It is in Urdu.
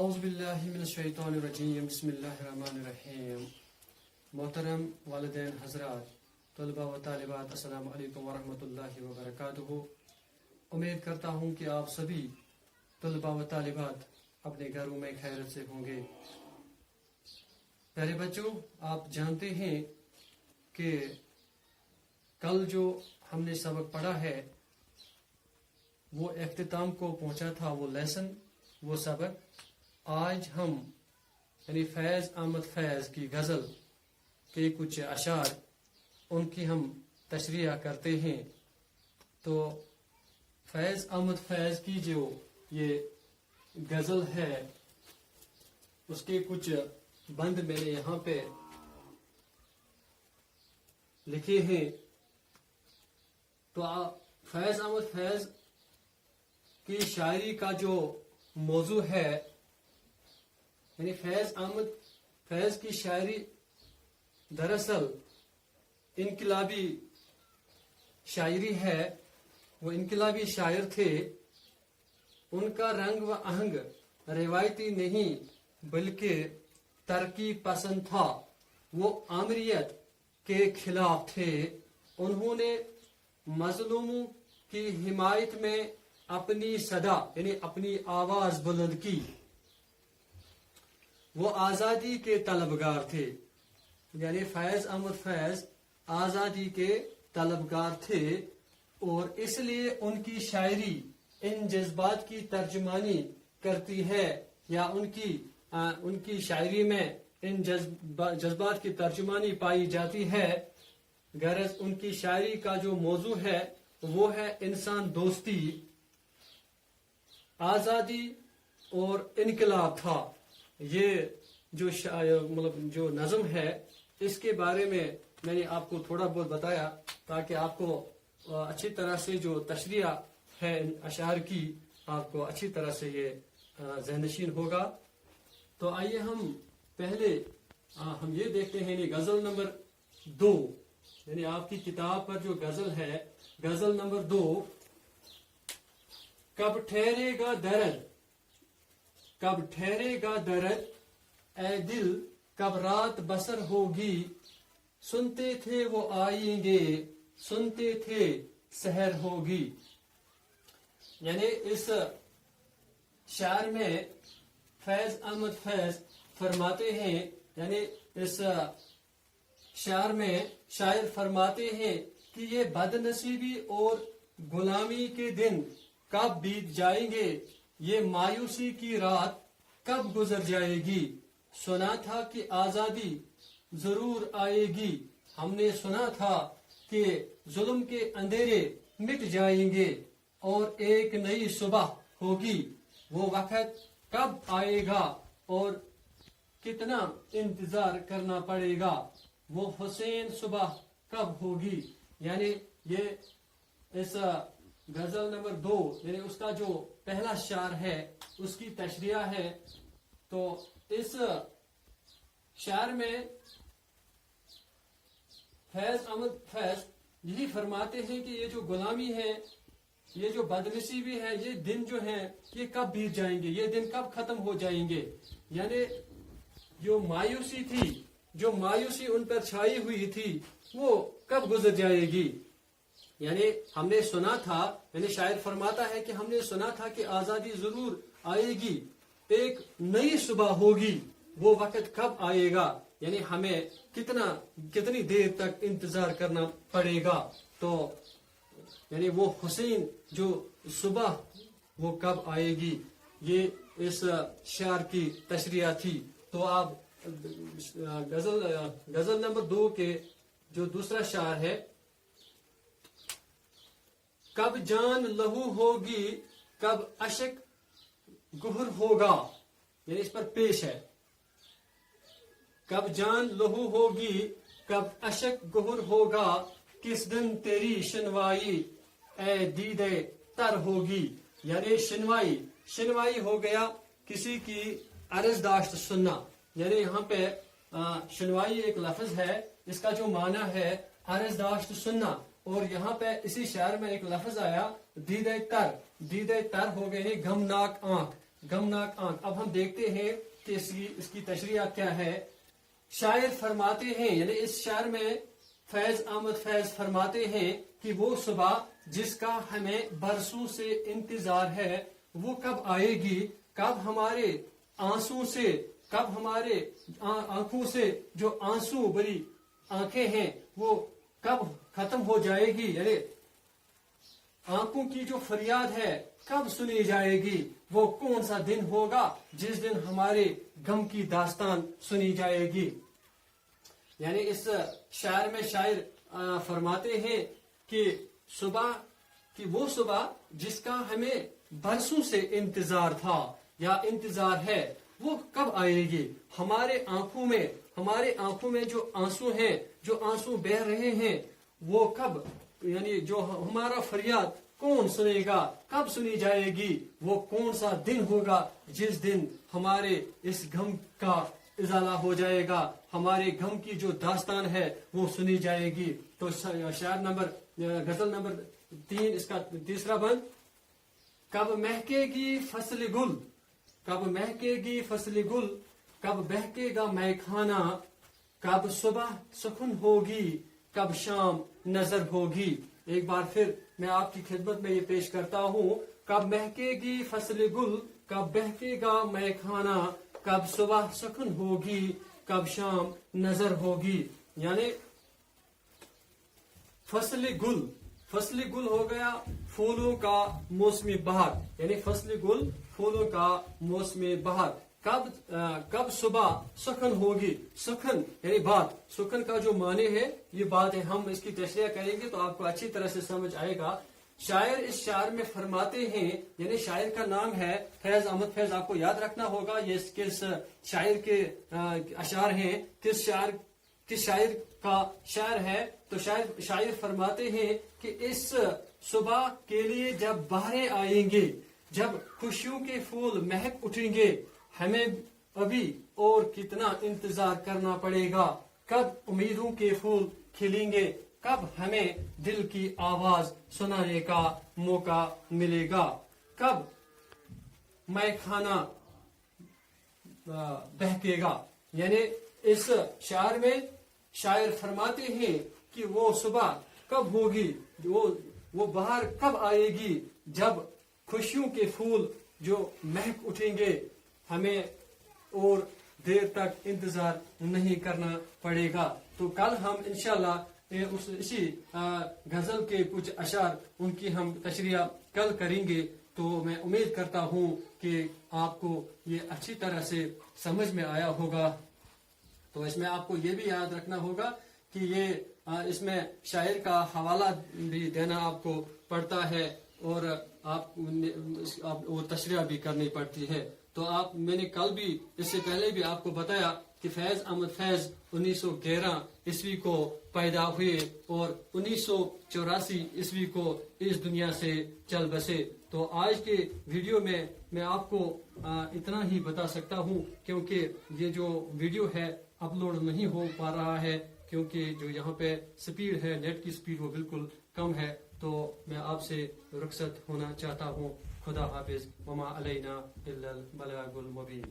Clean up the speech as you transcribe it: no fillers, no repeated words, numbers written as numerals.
اعوذ باللہ من الشیطان الرجیم بسم اللہ الرحمن الرحیم. محترم والدین حضرات، طلباء و طالبات، السلام علیکم ورحمۃ اللہ وبرکاتہ. امید کرتا ہوں کہ آپ سبھی طلباء و طالبات اپنے گھروں میں خیریت سے ہوں گے. پیارے بچوں، آپ جانتے ہیں کہ کل جو ہم نے سبق پڑھا ہے وہ اختتام کو پہنچا تھا، وہ لیسن، وہ سبق. آج ہم یعنی فیض احمد فیض کی غزل کے کچھ اشعار ان کی ہم تشریح کرتے ہیں. تو فیض احمد فیض کی جو یہ غزل ہے اس کے کچھ بند میں نے یہاں پہ لکھے ہیں. تو فیض احمد فیض کی شاعری کا جو موضوع ہے، یعنی فیض احمد فیض کی شاعری دراصل انقلابی شاعری ہے. وہ انقلابی شاعر تھے. ان کا رنگ و آہنگ روایتی نہیں بلکہ ترقی پسند تھا. وہ آمریت کے خلاف تھے. انہوں نے مظلوموں کی حمایت میں اپنی صدا یعنی اپنی آواز بلند کی. وہ آزادی کے طلبگار تھے. یعنی فیض احمد فیض آزادی کے طلبگار تھے، اور اس لیے ان کی شاعری ان جذبات کی ترجمانی کرتی ہے، یا ان کی شاعری میں ان جذبات کی ترجمانی پائی جاتی ہے. غرض ان کی شاعری کا جو موضوع ہے وہ ہے انسان دوستی، آزادی اور انقلاب تھا. یہ جو جو نظم ہے اس کے بارے میں میں نے آپ کو تھوڑا بہت بتایا تاکہ آپ کو اچھی طرح سے جو تشریح ہے ان اشعار کی آپ کو اچھی طرح سے یہ ذہن نشین ہوگا. تو آئیے ہم پہلے ہم یہ دیکھتے ہیں یعنی غزل نمبر 2، یعنی آپ کی کتاب پر جو غزل ہے غزل نمبر 2. کب ٹھہرے گا درد، کب ٹھہرے گا درد اے دل، کب رات بسر ہوگی. سنتے تھے وہ آئیں گے، سنتے تھے سحر ہوگی. یعنی اس شعر میں فیض احمد فیض فرماتے ہیں، یعنی اس شعر میں شاعر فرماتے ہیں کہ یہ بد نصیبی اور غلامی کے دن کب بیت جائیں گے، یہ مایوسی کی رات کب گزر جائے گی. سنا تھا کہ آزادی ضرور آئے گی، ہم نے سنا تھا کہ ظلم کے اندھیرے مٹ جائیں گے اور ایک نئی صبح ہوگی. وہ وقت کب آئے گا اور کتنا انتظار کرنا پڑے گا، وہ حسین صبح کب ہوگی. یعنی یہ اس غزل نمبر 2 یعنی اس کا جو پہلا شعر ہے اس کی تشریح ہے. تو اس شعر میں فیض احمد فیض یہی فرماتے ہیں کہ یہ جو غلامی ہے، یہ جو بدنصیبی ہے، یہ دن جو ہیں یہ کب بیت جائیں گے، یہ دن کب ختم ہو جائیں گے. یعنی جو مایوسی تھی، جو مایوسی ان پر چھائی ہوئی تھی، وہ کب گزر جائے گی. یعنی ہم نے سنا تھا، یعنی شاعر فرماتا ہے کہ ہم نے سنا تھا کہ آزادی ضرور آئے گی، ایک نئی صبح ہوگی، وہ وقت کب آئے گا، یعنی ہمیں کتنی دیر تک انتظار کرنا پڑے گا. تو یعنی وہ حسین جو صبح وہ کب آئے گی، یہ اس شعر کی تشریح تھی. تو آپ غزل نمبر 2 کے جو دوسرا شعر ہے، کب جان لہو ہوگی، کب اشک گہر ہوگا، یعنی اس پر پیش ہے. کب جان لہو ہوگی، کب اشک گہر ہوگا، کس دن تیری شنوائی اے دیدے تر ہوگی. یعنی شنوائی ہو گیا کسی کی عرض داشت سننا. یعنی یہاں پہ شنوائی ایک لفظ ہے، اس کا جو معنی ہے عرض داشت سننا. اور یہاں پہ اسی شعر میں ایک لفظ آیا دیدے تر ہو گئے غمناک آنکھ. غمناک آنکھ. اب ہم دیکھتے ہیں کہ اس کی تشریح کیا ہے. شاعر فرماتے ہیں, یعنی اس شعر میں فیض احمد فیض فرماتے ہیں کہ وہ صبح جس کا ہمیں برسوں سے انتظار ہے وہ کب آئے گی, کب ہمارے آنسوں سے, کب ہمارے آنکھوں سے جو آنسو بری آنکھیں ہیں وہ کب ختم ہو جائے گی, یعنی آنکھوں کی جو فریاد ہے کب سنی جائے گی. وہ کون سا دن ہوگا جس دن ہمارے غم کی داستان سنی جائے گی. یعنی اس شعر میں شاعر فرماتے ہیں کہ وہ صبح جس کا ہمیں برسوں سے انتظار تھا یا انتظار ہے وہ کب آئے گی. ہمارے آنکھوں میں جو آنسو ہیں, جو آنسو بہہ رہے ہیں, وہ کب, یعنی جو ہمارا فریاد کون سنے گا, کب سنی جائے گی. وہ کون سا دن ہوگا جس دن ہمارے اس غم کا ازالہ ہو جائے گا, ہمارے غم کی جو داستان ہے وہ سنی جائے گی. تو غزل نمبر 3 اس کا تیسرا بند. کب مہکے گی فصل گل, کب مہکے گی فصل گل, کب بہکے گا میخانہ, کب صبح سکون ہوگی, کب شام نظر ہوگی. ایک بار پھر میں آپ کی خدمت میں یہ پیش کرتا ہوں. کب مہکے گی فصل گل, کب بہکے گا میخانہ, کب صبح سکون ہوگی, کب شام نظر ہوگی. یعنی فصل گل ہو گیا پھولوں کا موسم بہار, یعنی فصل گل پھولوں کا موسم بہار. کب صبح سخن ہوگی, سخن یعنی بات, سخن کا جو معنی ہے یہ بات ہے. ہم اس کی تشریح کریں گے تو آپ کو اچھی طرح سے سمجھ آئے گا. شاعر اس شعر میں فرماتے ہیں, یعنی شاعر کا نام ہے فیض احمد فیض. آپ کو یاد رکھنا ہوگا یہ کس شاعر کے اشعار ہیں, کس شاعر کا شعر ہے. تو شاعر فرماتے ہیں کہ اس صبح کے لیے جب بہاریں آئیں گے, جب خوشیوں کے پھول مہک اٹھیں گے, ہمیں ابھی اور کتنا انتظار کرنا پڑے گا. کب امیدوں کے پھول کھلیں گے, کب ہمیں دل کی آواز سنانے کا موقع ملے گا, کب میخانہ بہکے گا. یعنی اس شعر میں شاعر فرماتے ہیں کہ وہ صبح کب ہوگی, وہ بہار کب آئے گی جب خوشیوں کے پھول جو مہک اٹھیں گے, ہمیں اور دیر تک انتظار نہیں کرنا پڑے گا. تو کل ہم انشاءاللہ اسی غزل کے کچھ اشعار ان کی ہم تشریح کل کریں گے. تو میں امید کرتا ہوں کہ آپ کو یہ اچھی طرح سے سمجھ میں آیا ہوگا. تو اس میں آپ کو یہ بھی یاد رکھنا ہوگا کہ اس میں شاعر کا حوالہ بھی دینا آپ کو پڑتا ہے اور تشریح بھی کرنی پڑتی ہے. تو میں نے کل بھی اس سے پہلے بھی آپ کو بتایا کہ فیض احمد فیض 1911 عیسوی کو پیدا ہوئے اور 1984 عیسوی کو اس دنیا سے چل بسے. تو آج کے ویڈیو میں آپ کو اتنا ہی بتا سکتا ہوں کیونکہ یہ جو ویڈیو ہے اپلوڈ نہیں ہو پا رہا ہے کیونکہ جو یہاں پہ سپیڈ ہے, نیٹ کی سپیڈ وہ بالکل کم ہے. تو میں آپ سے رخصت ہونا چاہتا ہوں. خدا حافظ. وما علینا الا البلاغ المبین.